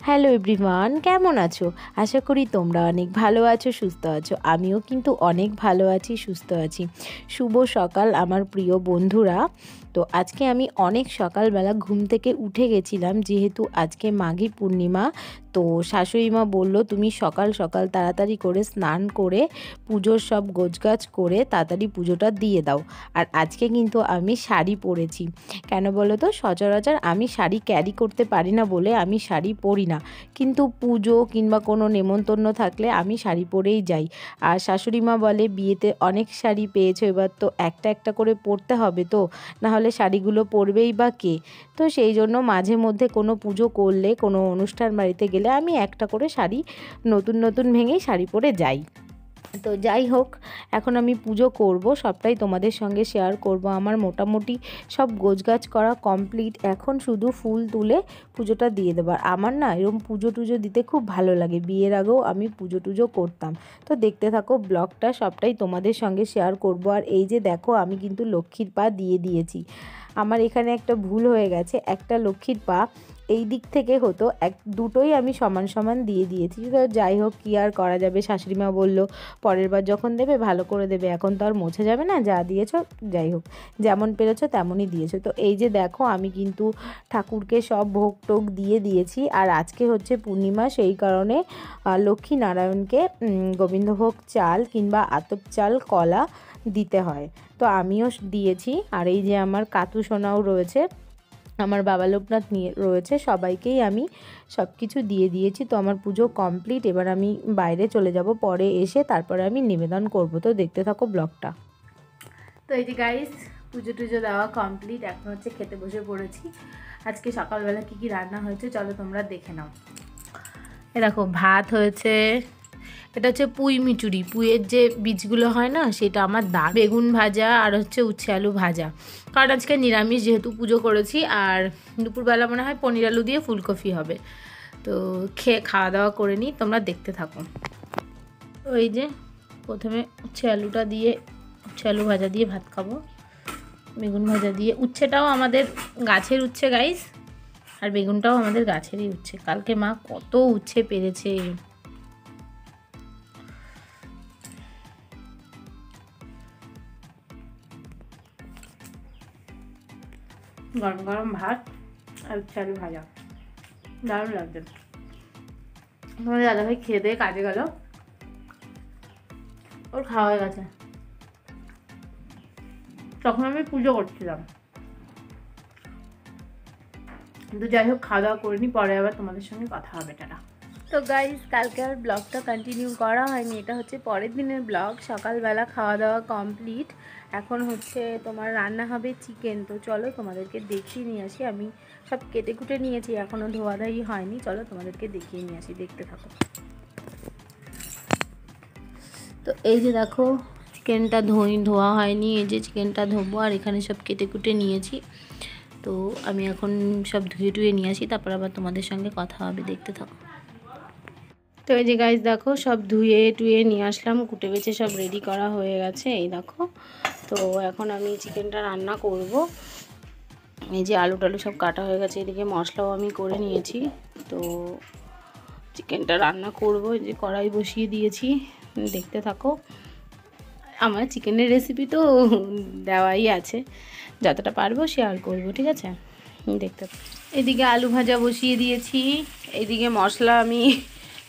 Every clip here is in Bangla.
হ্যালো এভরিওয়ান, কেমন আছো? আশা করি তোমরা অনেক ভালো আছো, সুস্থ আছো। আমিও কিন্তু অনেক ভালো আছি, সুস্থ আছি। শুভ সকাল আমার প্রিয় বন্ধুরা। তো আজকে আমি অনেক সকালবেলা ঘুম থেকে উঠে গেছিলাম, যেহেতু আজকে মাঘী পূর্ণিমা। তো শাশুড়ি মা বললো তুমি সকাল সকাল তাড়াতাড়ি করে স্নান করে পুজোর সব গোছগাছ করে তাড়াতাড়ি পুজোটা দিয়ে দাও। আর আজকে কিন্তু আমি শাড়ি পরেছি। কেন বলো তো? সচরাচর আমি শাড়ি ক্যারি করতে পারি না বলে আমি শাড়ি পরি না, কিন্তু পুজো কিংবা কোনো নেমন্তন্ন থাকলে আমি শাড়ি পরেই যাই। আর শাশুড়ি মা বলে বিয়েতে অনেক শাড়ি পেয়েছো, এবার তো একটা একটা করে পরতে হবে, তো নাহলে শাড়িগুলো পরবেই বা কে। তো সেই জন্য মাঝে মধ্যে কোনো পুজো করলে, কোনো অনুষ্ঠান বাড়িতে গেলে আমি একটা করে শাড়ি নতুন নতুন ভেঙেই শাড়ি পরে যাই। তো যাই হোক, এখন আমি পুজো করব, সবটাই তোমাদের সঙ্গে শেয়ার করব। আমার মোটামুটি সব গোছগাছ করা কমপ্লিট, এখন শুধু ফুল তুলে পুজোটা দিয়ে দেবো। আর আমার না এরকম পুজো টুজো দিতে খুব ভালো লাগে, বিয়ের আগেও আমি পুজো টুজো করতাম। তো দেখতে থাকো ব্লগটা, সবটাই তোমাদের সঙ্গে শেয়ার করব। আর এই যে দেখো, আমি কিন্তু লক্ষ্মীর পা দিয়ে দিয়েছি। আমার এখানে একটা ভুল হয়ে গেছে, একটা লক্ষ্মীর পা এই দিক থেকে হতো, দুটোই আমি সমান সমান দিয়ে দিয়েছি। তো যাই হোক, কী আর করা যাবে, শাশুড়িমা বললো পরের বার যখন দেবে ভালো করে দেবে, এখন তো আর মোছা যাবে না, যা দিয়েছো যাই হোক, যেমন পেরেছো তেমনই দিয়েছো। তো এই যে দেখো, আমি কিন্তু ঠাকুরকে সব ভোগ টোগ দিয়ে দিয়েছি। আর আজকে হচ্ছে পূর্ণিমা, সেই কারণে লক্ষ্মী নারায়ণকে গোবিন্দভোগ চাল কিংবা আতপ চাল, কলা দিতে হয়। তো আমিও দিয়েছি। আর এই যে আমার কাতু সোনাও রয়েছে, আমার বাবা লোকনাথ নিয়ে রয়েছে, সবাইকেই আমি সব কিছু দিয়ে দিয়েছি। তো আমার পুজো কমপ্লিট, এবার আমি বাইরে চলে যাব, পরে এসে তারপরে আমি নিবেদন করব। তো দেখতে থাকো ব্লগটা। তো এই যে গাইস, পুজো টুজো দেওয়া কমপ্লিট, এখন হচ্ছে খেতে বসে পড়েছি। আজকে সকালবেলা কি কি রান্না হয়েছে চলো তোমরা দেখে নাও। এ দেখো, ভাত হয়েছে, এটা হচ্ছে পুঁই মিচুরি, পুঁইয়ের যে বীজগুলো হয় না, সেটা আমার দাঁড়, বেগুন ভাজা, আর হচ্ছে উচ্ছে আলু ভাজা। কারণ আজকে নিরামিষ, যেহেতু পুজো করেছি। আর দুপুরবেলা মনে হয় পনির আলু দিয়ে ফুলকপি হবে। তো খাওয়া দাওয়া করে নিই, তোমরা দেখতে থাকো। তো এই যে প্রথমে উচ্ছে আলুটা দিয়ে, উচ্ছে আলু ভাজা দিয়ে ভাত খাবো, বেগুন ভাজা দিয়ে। উচ্ছেটাও আমাদের গাছের উচ্ছে গাইস, আর বেগুনটাও আমাদের গাছেরই উচ্ছে। কালকে মা কত উচ্ছে পেরেছে। গরম গরম ভাত আর উচ্ছে আলু ভাজা, দারুণ লাগছে। আমাদের দাদাভাই খেয়ে দিয়ে কাজে গেল, ওর খাওয়া হয়ে গেছে। তখন আমি পুজো করছিলাম। কিন্তু যাই হোক, খাওয়া দাওয়া করে নিই, পরে আবার তোমাদের সঙ্গে কথা হবে। টাটা। তো গাইজ, কালকে আর ব্লগটা কন্টিনিউ করা হয়নি, এটা হচ্ছে পরের দিনের ব্লগ। সকালবেলা খাওয়া দাওয়া কমপ্লিট, এখন হচ্ছে তোমার রান্না হবে চিকেন। তো চলো তোমাদেরকে দেখিয়ে নিয়ে আসি। আমি সব কেটে কুটে নিয়েছি, এখনও ধোয়াধাই হয়নি। চলো তোমাদেরকে দেখিয়ে নিয়ে আসি, দেখতে থাকো। তো এই যে দেখো, চিকেনটা ধোয়া হয়নি, এই যে চিকেনটা ধোবো। আর এখানে সব কেটে কুটে নিয়েছি। তো আমি এখন সব ধুয়ে টুয়ে নিয়ে আসি, তারপর আবার তোমাদের সঙ্গে কথা হবে, দেখতে থাকো। তো এই যে গাইজ দেখো, সব ধুয়ে টুয়ে নিয়ে আসলাম, কুটে বেছে সব রেডি করা হয়ে গেছে, এই দেখো। তো এখন আমি চিকেনটা রান্না করব। এই যে আলু টালু সব কাটা হয়ে গেছে, এদিকে মশলাও আমি করে নিয়েছি। তো চিকেনটা রান্না করব, এই যে কড়াই বসিয়ে দিয়েছি, দেখতে থাকো। আমার চিকেনের রেসিপি তো দেওয়াই আছে, যতটা পারবো শেয়ার করব, ঠিক আছে? দেখতে থাকো। এদিকে আলু ভাজা বসিয়ে দিয়েছি, এইদিকে মশলা আমি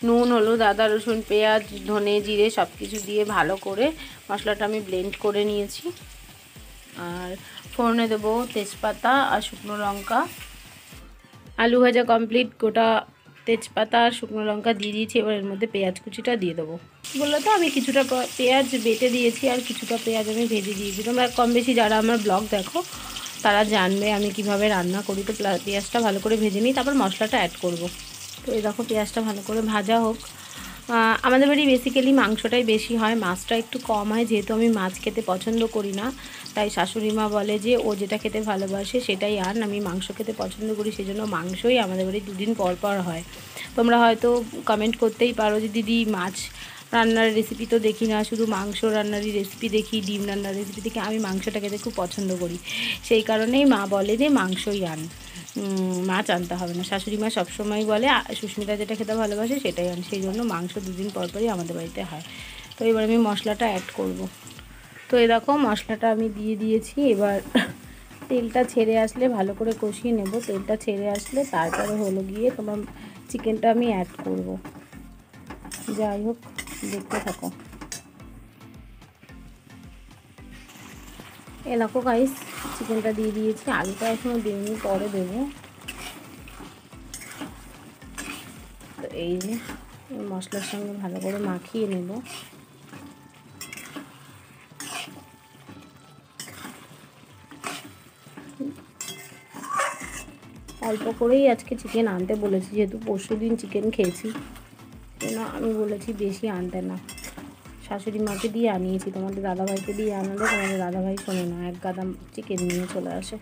নুন, হলুদ, আদা, রসুন, পেঁয়াজ, ধনে, জিরে সব কিছু দিয়ে ভালো করে মশলাটা আমি ব্লেন্ড করে নিয়েছি। আর ফোড়নে দেবো তেজপাতা আর শুকনো লঙ্কা। আলু ভাজা কমপ্লিট, গোটা তেজপাতা আর শুকনো লঙ্কা দিয়ে দিয়েছি। এবার এর মধ্যে পেঁয়াজ কুচিটা দিয়ে দেবো। বললো তো, আমি কিছুটা পেঁয়াজ বেটে দিয়েছি আর কিছুটা পেঁয়াজ আমি ভেজে দিয়েছি। তোমরা কম বেশি যারা আমার ব্লগ দেখো তারা জানবে আমি কিভাবে রান্না করি। তো পেঁয়াজটা ভালো করে ভেজে নিই, তারপর মশলাটা অ্যাড করব। তো এই দেখো, পেঁয়াজটা ভালো করে ভাজা হোক। আমাদের বাড়ি বেসিক্যালি মাংসটাই বেশি হয়, মাছটা একটু কম হয়, যেহেতু আমি মাছ খেতে পছন্দ করি না। তাই শাশুড়ি মা বলে যে ও যেটা খেতে ভালোবাসে সেটাই আন, আমি মাংস খেতে পছন্দ করি, সেজন্য মাংসই আমাদের বাড়ি দুদিন পর পর হয়। তোমরা হয়তো কমেন্ট করতেই পারো যে দিদি মাছ রান্নার রেসিপি তো দেখি না, শুধু মাংস রান্নারই রেসিপি দেখি, ডিম রান্নার রেসিপি দেখি। আমি মাংসটা খেতে খুব পছন্দ করি, সেই কারণেই মা বলে যে মাংসই আন। মাছ আনতে হবে না। শাশুড়ি মা সবসময় বলে সুস্মিতা যেটা খেতে ভালোবাসে সেটাই আন, সেই জন্য মাংস দুদিন পর পরই আমাদের বাড়িতে হয়। তো এবার আমি মশলাটা অ্যাড করব। তো এই দেখো মশলাটা আমি দিয়ে দিয়েছি। এবার তেলটা ছেড়ে আসলে ভালো করে কষিয়ে নেব। তেলটা ছেড়ে আসলে তারপরে হলো গিয়ে তোমার চিকেনটা আমি অ্যাড করব। যাই হোক, দেখতে থাকো। এলাকো গাইস, চিকেনটা দিয়ে দিয়েছি, আলুটা এখনো দিইনি, পরে দেবো। তো এই যে মশলার সঙ্গে ভালো করে মাখিয়ে নেব। অল্প করেই আজকে চিকেন আনতে বলেছি, যেহেতু পরশু দিন চিকেন খেয়েছি, না আমি বলেছি বেশি আনতে না। শাশুড়ি মাকে দিয়ে আনিয়েছি, তোমাদের দাদাভাইকে দিয়ে আনালে তোমাদের দাদাভাই শোনে না, এক গাদা চিকেন নিয়ে চলে আসে।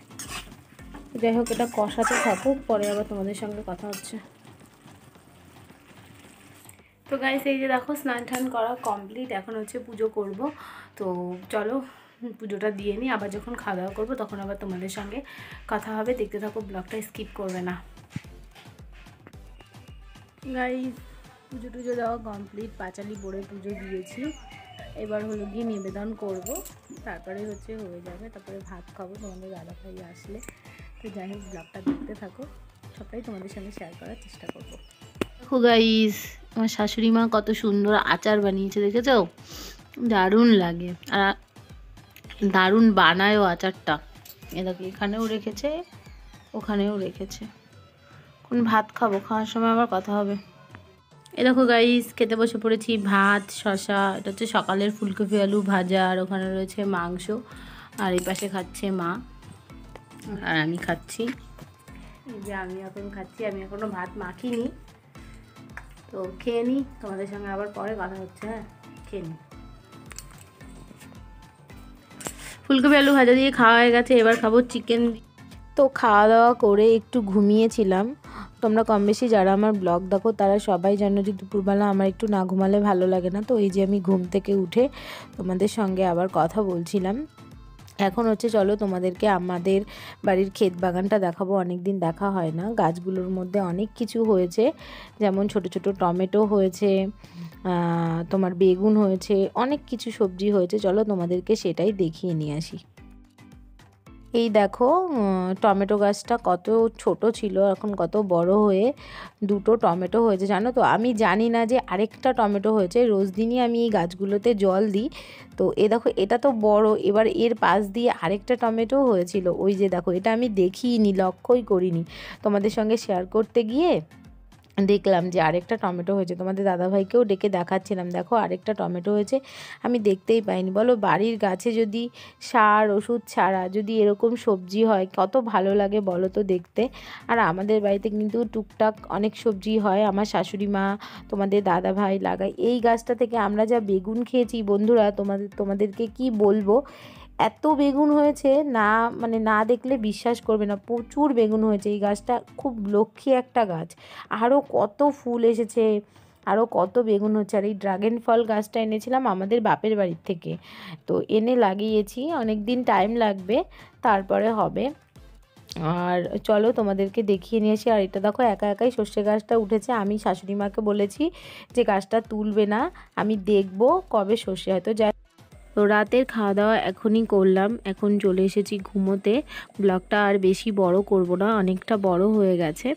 যাই হোক, এটা কষাতে থাকুক, পরে আবার তোমাদের সঙ্গে কথা হচ্ছে। তো গাইস, এই যে দেখো স্নান টান করা কমপ্লিট, এখন হচ্ছে পুজো করব। তো চলো পুজোটা দিয়ে নিই, আবার যখন খাওয়া দাওয়া করবো তখন আবার তোমাদের সঙ্গে কথা হবে। দেখতে থাকো, ব্লগটা স্কিপ করবে না। গাইস, পুজো টুজো দেওয়া কমপ্লিট, পাঁচালি পড়ে পুজো দিয়েছি। এবার হলো গিয়ে নিবেদন করব, তারপরে হচ্ছে হয়ে যাবে, তারপরে ভাত খাবো তোমাদের দাদাভাই আসলে। তো যাই হোক, ব্লগটা দেখতে থাকো, সবটাই তোমাদের সঙ্গে শেয়ার করার চেষ্টা করবো। দেখো গাইস, আমার শাশুড়ি মা কত সুন্দর আচার বানিয়েছে, দেখেছো? দারুণ লাগে, আর দারুণ বানায়ও আচারটা। এ দেখো, এখানেও রেখেছে, ওখানেও রেখেছে। কোন ভাত খাবো, খাওয়ার সময় আবার কথা হবে। এ দেখো গাইস, খেতে বসে পড়েছি। ভাত, শশা, এটা হচ্ছে সকালের ফুলকপি আলু ভাজা, আর ওখানে রয়েছে মাংস, আর এই পাশে খাচ্ছে মা, আর আমি খাচ্ছি। এই যে আমি এখন খাচ্ছি, আমি এখনও ভাত মাখিনি। তো খেয়ে নিই, তোমাদের সঙ্গে আবার পরে কথা হচ্ছে। হ্যাঁ, খেয়ে নিই। ফুলকপি আলু ভাজা দিয়ে খাওয়া হয়ে গেছে, এবার খাবো চিকেন। তো খাওয়া দাওয়া করে একটু ঘুমিয়েছিলাম। তোমরা কম বেশি যারা আমার ব্লগ দেখো তারা সবাই জানো যে দুপুরবেলা আমার একটু না ঘুমালে ভালো লাগে না। তো এই যে আমি ঘুম থেকে উঠে তোমাদের সঙ্গে আবার কথা বলছিলাম। এখন হচ্ছে চলো তোমাদেরকে আমাদের বাড়ির ক্ষেত বাগানটা দেখাবো, অনেক দিন দেখা হয় না। গাছগুলোর মধ্যে অনেক কিছু হয়েছে, যেমন ছোট ছোট টমেটো হয়েছে, তোমার বেগুন হয়েছে, অনেক কিছু সবজি হয়েছে। চলো তোমাদেরকে সেটাই দেখিয়ে নিয়ে আসি। এই দেখো, টমেটো গাছটা কত ছোট ছিল, এখন কত বড় হয়ে দুটো টমেটো হয়েছে, জানো তো? আমি জানি না যে আরেকটা টমেটো হয়েছে। রোজ দিনই আমি এই গাছগুলোতে জল দিই। তো এ দেখো, এটা তো বড়, এবার এর পাশ দিয়ে আরেকটা টমেটো হয়েছিল। ওই যে দেখো, এটা আমি দেখিনি, লক্ষ্যই করিনি। তোমাদের সঙ্গে শেয়ার করতে গিয়ে দেখলাম যে আরেকটা টমেটো হয়েছে। তোমাদের দাদাভাইকেও ডেকে দেখাচ্ছিলাম, দেখো আরেকটা টমেটো হয়েছে, আমি দেখতেই পাইনি। বলো, বাড়ির গাছে যদি সার ওষুধ ছাড়া যদি এরকম সবজি হয় কত ভালো লাগে বলো তো দেখতে। আর আমাদের বাড়িতে কিন্তু টুকটাক অনেক সবজি হয়, আমার শাশুড়ি মা, তোমাদের দাদাভাই লাগায়। এই গাছটা থেকে আমরা যা বেগুন খেয়েছি বন্ধুরা, তোমাদেরকে কি বলবো, এত বেগুন হয়েছে না, মানে না দেখলে বিশ্বাস করবে না, প্রচুর বেগুন হয়েছে। এই গাছটা খুব লক্ষ্মী একটা গাছ, আরও কত ফুল এসেছে, আরও কত বেগুন হচ্ছে। আর এই ড্রাগন ফল গাছটা এনেছিলাম আমাদের বাপের বাড়ির থেকে, তো এনে লাগিয়েছি, অনেক দিন টাইম লাগবে, তারপরে হবে। আর চলো তোমাদেরকে দেখিয়ে নিয়ে আসি। আর এটা দেখো, একা একাই সর্ষে গাছটা উঠেছে। আমি শাশুড়ি মাকে বলেছি যে গাছটা তুলবে না, আমি দেখবো কবে সর্ষে হয়তো যায়। তো রাতের খাওয়া দাওয়া এখনই করলাম, এখন চলে এসেছি ঘুমোতে। ব্লগটা আর বেশি বড় করব না, অনেকটা বড় হয়ে গেছে।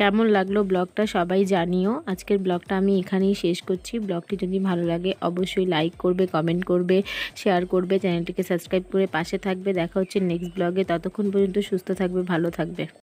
কেমন লাগলো ব্লগটা সবাই জানিও। আজকের ব্লগটা আমি এখানেই শেষ করছি। ব্লগটি যদি ভালো লাগে অবশ্যই লাইক করবে, কমেন্ট করবে, শেয়ার করবে, চ্যানেলটিকে সাবস্ক্রাইব করে পাশে থাকবে। দেখা হচ্ছে নেক্সট ব্লগে, ততক্ষণ পর্যন্ত সুস্থ থাকবে, ভালো থাকবে।